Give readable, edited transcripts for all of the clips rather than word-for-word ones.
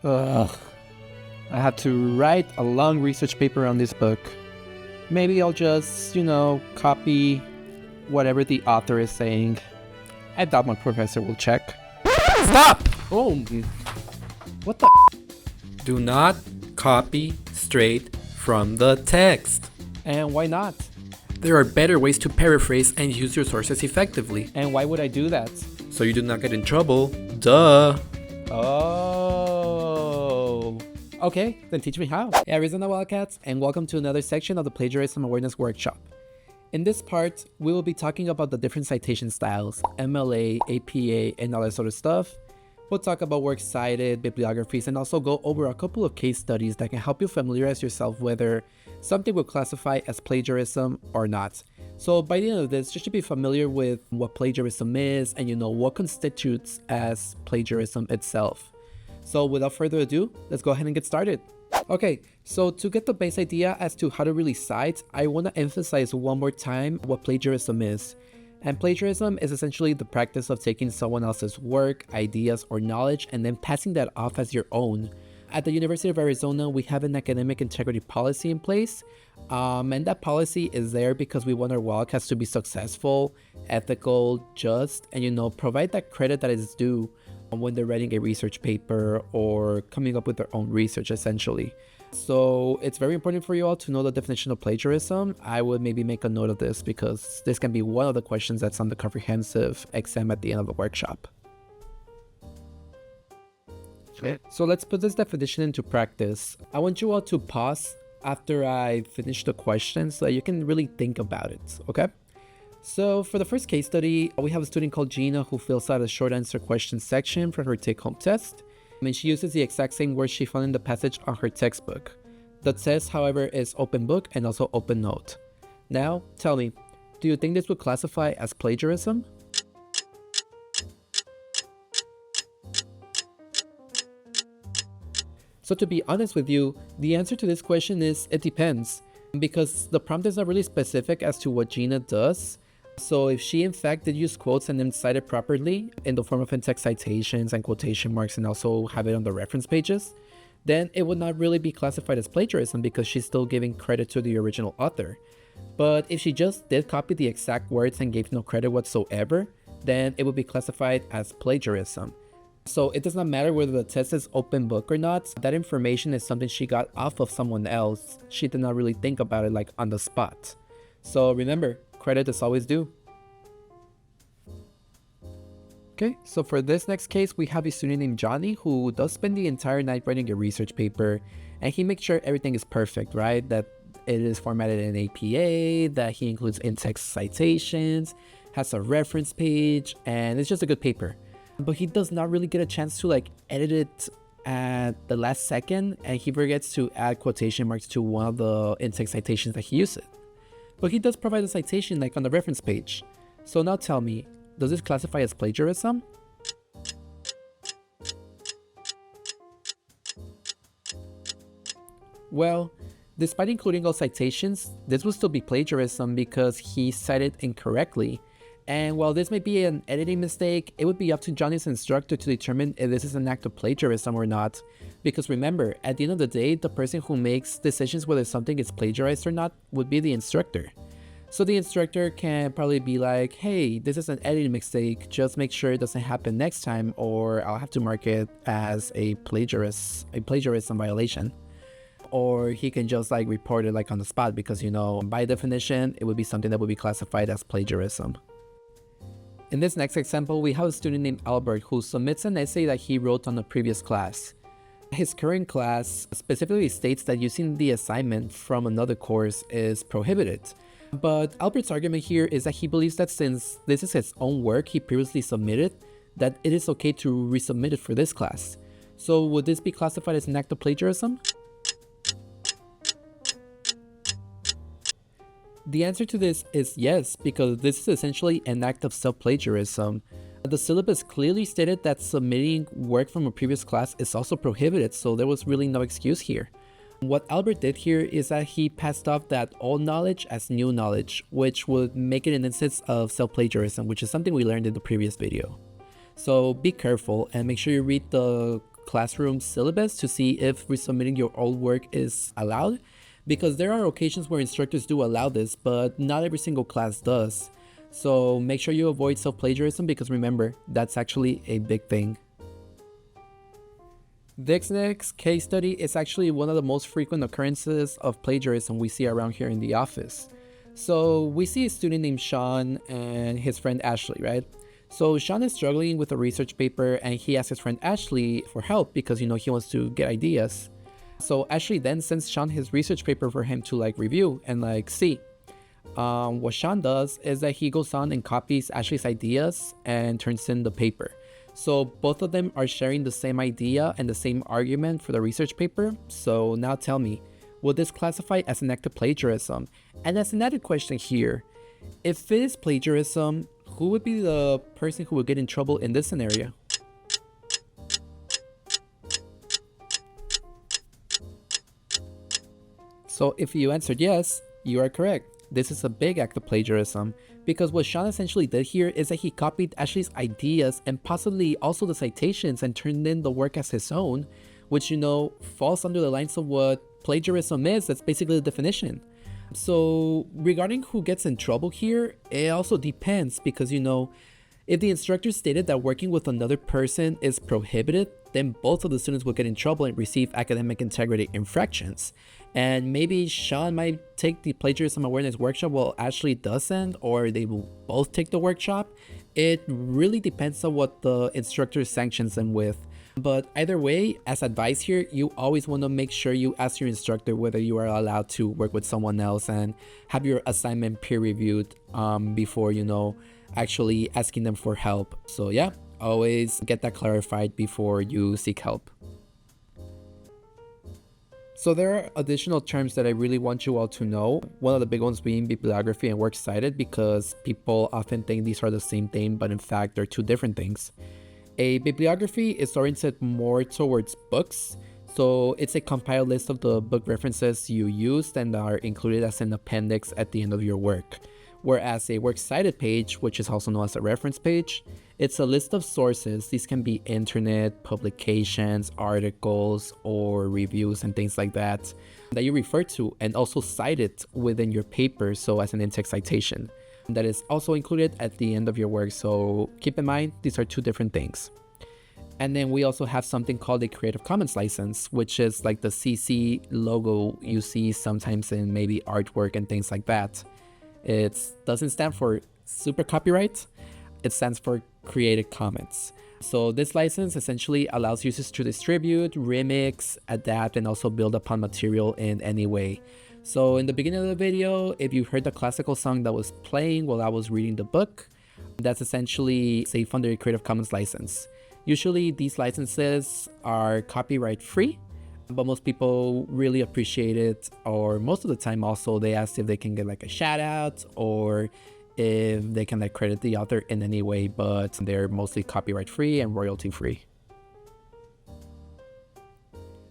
Ugh. I had to write a long research paper on this book. Maybe I'll just, copy whatever the author is saying. I doubt my professor will check. Stop! Oh, what the? Do not copy straight from the text. And why not? There are better ways to paraphrase and use your sources effectively. And why would I do that? So you do not get in trouble. Duh. Oh. Okay, then teach me how. Hey, Arizona Wildcats, and welcome to another section of the Plagiarism Awareness Workshop. In this part, we will be talking about the different citation styles, MLA, APA, and all that sort of stuff. We'll talk about works cited, bibliographies, and also go over a couple of case studies that can help you familiarize yourself whether something will classify as plagiarism or not. So by the end of this, you should be familiar with what plagiarism is and what constitutes as plagiarism itself. So without further ado, let's go ahead and get started. Okay, so to get the base idea as to how to really cite, I want to emphasize one more time what plagiarism is. And plagiarism is essentially the practice of taking someone else's work, ideas, or knowledge and then passing that off as your own. At the University of Arizona, we have an academic integrity policy in place, and that policy is there because we want our Wildcats to be successful, ethical, just, and provide that credit that is due when they're writing a research paper or coming up with their own research, essentially. So it's very important for you all to know the definition of plagiarism. I would maybe make a note of this because this can be one of the questions that's on the comprehensive exam at the end of the workshop. So let's put this definition into practice. I want you all to pause after I finish the question so that you can really think about it, okay? So for the first case study, we have a student called Gina who fills out a short answer question section for her take-home test. And she uses the exact same words she found in the passage on her textbook. The test, however, is open book and also open note. Now, tell me, do you think this would classify as plagiarism? So to be honest with you, the answer to this question is it depends, because the prompt is not really specific as to what Gina does. So if she in fact did use quotes and then cite it properly in the form of in-text citations and quotation marks and also have it on the reference pages, then it would not really be classified as plagiarism because she's still giving credit to the original author. But if she just did copy the exact words and gave no credit whatsoever, then it would be classified as plagiarism. So it does not matter whether the test is open book or not, that information is something she got off of someone else. She did not really think about it like on the spot. So remember, credit is always due. Okay, so for this next case, we have a student named Johnny who does spend the entire night writing a research paper, and he makes sure everything is perfect, right? That it is formatted in APA, that he includes in-text citations, has a reference page, and it's just a good paper. But he does not really get a chance to edit it at the last second, and he forgets to add quotation marks to one of the in-text citations that he uses. But he does provide a citation on the reference page. So now tell me, does this classify as plagiarism? Well, despite including all citations, this would still be plagiarism because he cited incorrectly. And while this may be an editing mistake, it would be up to Johnny's instructor to determine if this is an act of plagiarism or not. Because remember, at the end of the day, the person who makes decisions whether something is plagiarized or not would be the instructor. So the instructor can probably be like, hey, this is an editing mistake, just make sure it doesn't happen next time or I'll have to mark it as a plagiarism violation. Or he can just report it on the spot because by definition, it would be something that would be classified as plagiarism. In this next example, we have a student named Albert who submits an essay that he wrote on a previous class. His current class specifically states that using the assignment from another course is prohibited. But Albert's argument here is that he believes that since this is his own work he previously submitted, that it is okay to resubmit it for this class. So would this be classified as an act of plagiarism? The answer to this is yes, because this is essentially an act of self-plagiarism. The syllabus clearly stated that submitting work from a previous class is also prohibited, so there was really no excuse here. What Albert did here is that he passed off that old knowledge as new knowledge, which would make it an instance of self-plagiarism, which is something we learned in the previous video. So be careful and make sure you read the classroom syllabus to see if resubmitting your old work is allowed, because there are occasions where instructors do allow this, but not every single class does. So make sure you avoid self-plagiarism, because remember, that's actually a big thing. This next case study is actually one of the most frequent occurrences of plagiarism we see around here in the office. So we see a student named Sean and his friend Ashley, right? So Sean is struggling with a research paper and he asks his friend Ashley for help because, he wants to get ideas. So Ashley then sends Sean his research paper for him to review and see. What Sean does is that he goes on and copies Ashley's ideas and turns in the paper. So both of them are sharing the same idea and the same argument for the research paper. So now tell me, will this classify as an act of plagiarism? And as an added question here, if it is plagiarism, who would be the person who would get in trouble in this scenario? So if you answered yes, you are correct. This is a big act of plagiarism, because what Sean essentially did here is that he copied Ashley's ideas and possibly also the citations and turned in the work as his own, which falls under the lines of what plagiarism is. That's basically the definition. So regarding who gets in trouble here, it also depends, because if the instructor stated that working with another person is prohibited, then both of the students will get in trouble and receive academic integrity infractions. And maybe Sean might take the plagiarism awareness workshop while Ashley doesn't, or they will both take the workshop. It really depends on what the instructor sanctions them with. But either way, as advice here, you always want to make sure you ask your instructor whether you are allowed to work with someone else and have your assignment peer reviewed before, actually asking them for help. So yeah, always get that clarified before you seek help. So there are additional terms that I really want you all to know. One of the big ones being bibliography and works cited, because people often think these are the same thing, but in fact they're two different things. A bibliography is oriented more towards books. So it's a compiled list of the book references you used and are included as an appendix at the end of your work. Whereas a works cited page, which is also known as a reference page, it's a list of sources. These can be internet, publications, articles, or reviews and things like that you refer to and also cite it within your paper, so as an in-text citation. That is also included at the end of your work, so keep in mind these are two different things. And then we also have something called a Creative Commons license, which is like the CC logo you see sometimes in maybe artwork and things like that. It doesn't stand for super copyright, it stands for Creative Commons. So this license essentially allows users to distribute, remix, adapt, and also build upon material in any way. So in the beginning of the video, if you heard the classical song that was playing while I was reading the book, that's essentially safe under a Creative Commons license. Usually these licenses are copyright free, but most people really appreciate it, or most of the time also they ask if they can get a shout out or if they can credit the author in any way, but they're mostly copyright free and royalty free.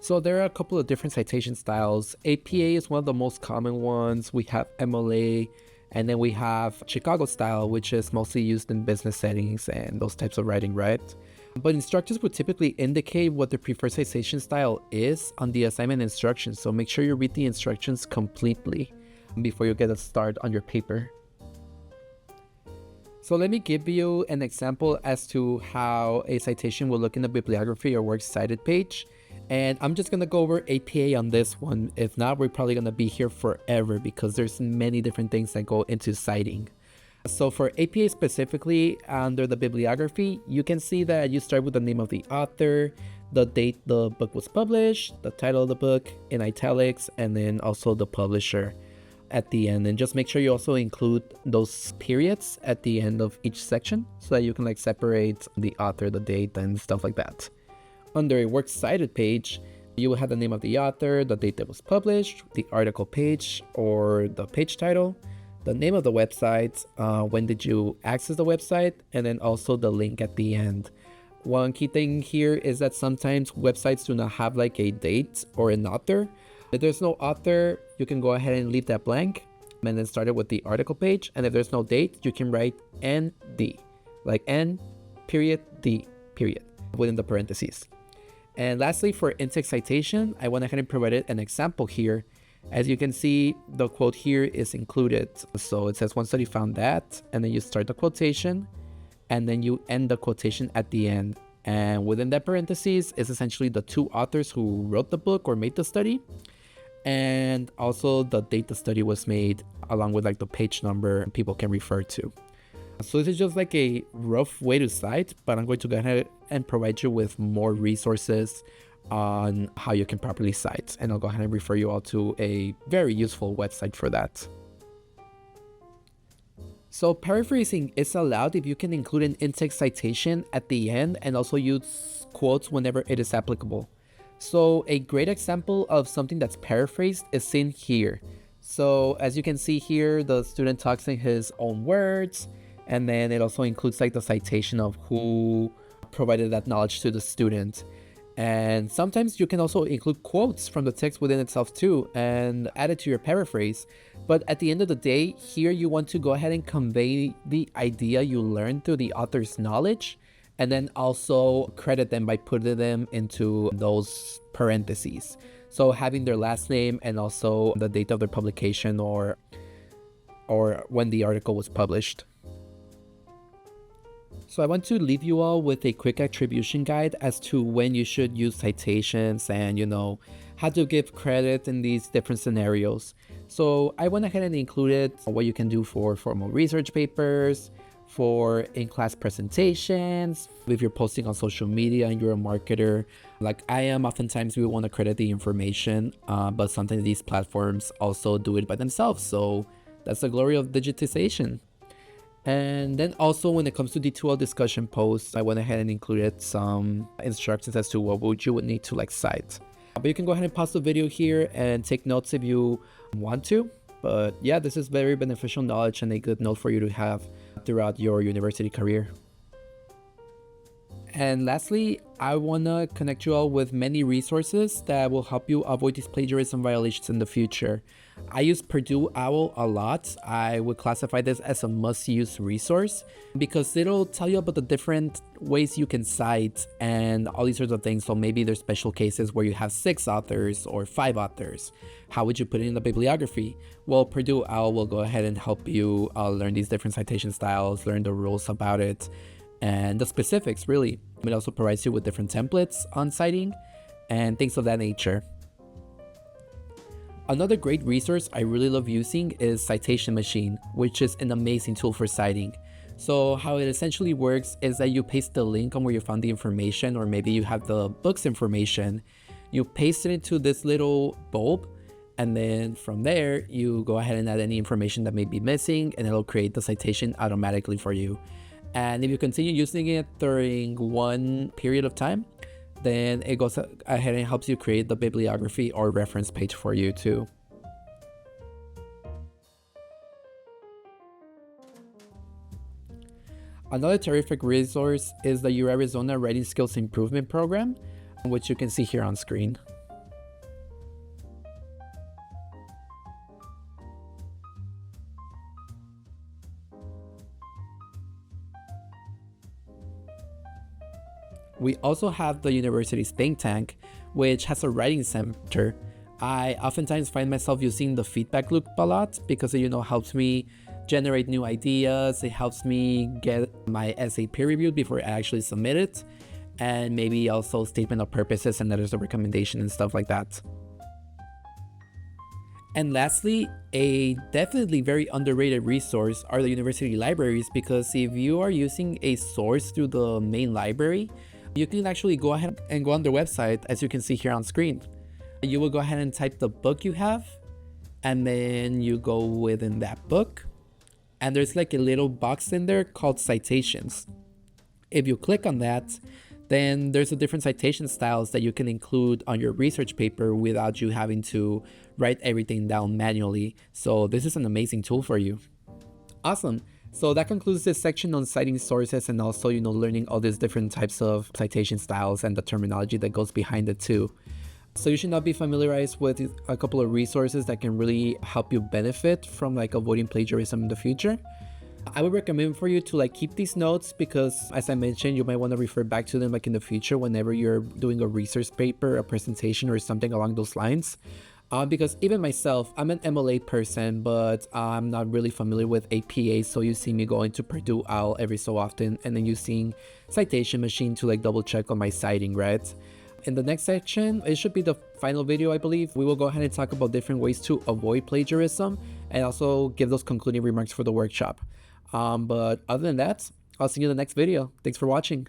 So there are a couple of different citation styles. APA is one of the most common ones. We have MLA, and then we have Chicago style, which is mostly used in business settings and those types of writing, right? But instructors would typically indicate what their preferred citation style is on the assignment instructions, so make sure you read the instructions completely before you get a start on your paper. So let me give you an example as to how a citation will look in the bibliography or works cited page. And I'm just going to go over APA on this one. If not, we're probably going to be here forever because there's many different things that go into citing. So for APA specifically, under the bibliography, you can see that you start with the name of the author, the date the book was published, the title of the book in italics, and then also the publisher at the end. And just make sure you also include those periods at the end of each section so that you can separate the author, the date, and stuff like that. Under a works cited page, you will have the name of the author, the date that was published, the article page or the page title, the name of the website, when did you access the website, and then also the link at the end. One key thing here is that sometimes websites do not have a date or an author. If there's no author, you can go ahead and leave that blank and then start it with the article page. And if there's no date, you can write ND, like N period D period within the parentheses. And lastly, for in-text citation, I went ahead and provided an example here. As you can see, the quote here is included. So it says one study found that, and then you start the quotation, and then you end the quotation at the end. And within that parentheses is essentially the two authors who wrote the book or made the study, and also the date the study was made, along with like the page number people can refer to. So this is just like a rough way to cite, but I'm going to go ahead and provide you with more resources on how you can properly cite, and I'll go ahead and refer you all to a very useful website for that. So paraphrasing is allowed if you can include an in-text citation at the end and also use quotes whenever it is applicable. So a great example of something that's paraphrased is seen here. So as you can see here, the student talks in his own words, and then it also includes like the citation of who provided that knowledge to the student. And sometimes you can also include quotes from the text within itself too and add it to your paraphrase. But at the end of the day, here you want to go ahead and convey the idea you learned through the author's knowledge, and then also credit them by putting them into those parentheses. So having their last name and also the date of their publication or when the article was published. So I want to leave you all with a quick attribution guide as to when you should use citations and, how to give credit in these different scenarios. So I went ahead and included what you can do for formal research papers, for in-class presentations, if you're posting on social media and you're a marketer, like I am. Oftentimes we want to credit the information, but sometimes these platforms also do it by themselves. So that's the glory of digitization. And then also when it comes to D2L discussion posts, I went ahead and included some instructions as to what you would need to cite. But you can go ahead and pause the video here and take notes if you want to. But yeah, this is very beneficial knowledge and a good note for you to have throughout your university career. And lastly, I want to connect you all with many resources that will help you avoid these plagiarism violations in the future. I use Purdue OWL a lot. I would classify this as a must-use resource because it'll tell you about the different ways you can cite and all these sorts of things. So maybe there's special cases where you have 6 authors or 5 authors. How would you put it in the bibliography? Well, Purdue OWL will go ahead and help you learn these different citation styles, learn the rules about it, and the specifics, really. It also provides you with different templates on citing and things of that nature. Another great resource I really love using is Citation Machine, which is an amazing tool for citing. So how it essentially works is that you paste the link on where you found the information, or maybe you have the book's information, you paste it into this little bulb, and then from there you go ahead and add any information that may be missing, and it'll create the citation automatically for you. And if you continue using it during one period of time, then it goes ahead and helps you create the bibliography or reference page for you too. Another terrific resource is the Arizona Writing Skills Improvement Program, which you can see here on screen. We also have the university's think tank, which has a writing center. I oftentimes find myself using the feedback loop a lot because it helps me generate new ideas. It helps me get my essay peer reviewed before I actually submit it, and maybe also statement of purposes and letters of recommendation and stuff like that. And lastly, a definitely very underrated resource are the university libraries, because if you are using a source through the main library, you can actually go ahead and go on their website, as you can see here on screen. You will go ahead and type the book you have, and then you go within that book, and there's like a little box in there called citations. If you click on that, then there's a different citation styles that you can include on your research paper without you having to write everything down manually. So this is an amazing tool for you. Awesome. So that concludes this section on citing sources, and also, learning all these different types of citation styles and the terminology that goes behind it too. So you should now be familiarized with a couple of resources that can really help you benefit from avoiding plagiarism in the future. I would recommend for you to like keep these notes because, as I mentioned, you might want to refer back to them like in the future whenever you're doing a research paper, a presentation, or something along those lines. Because even myself, I'm an MLA person, but I'm not really familiar with APA. So you see me going to Purdue OWL every so often, and then using Citation Machine to like double check on my citing, right? In the next section, it should be the final video, I believe. We will go ahead and talk about different ways to avoid plagiarism and also give those concluding remarks for the workshop. But other than that, I'll see you in the next video. Thanks for watching.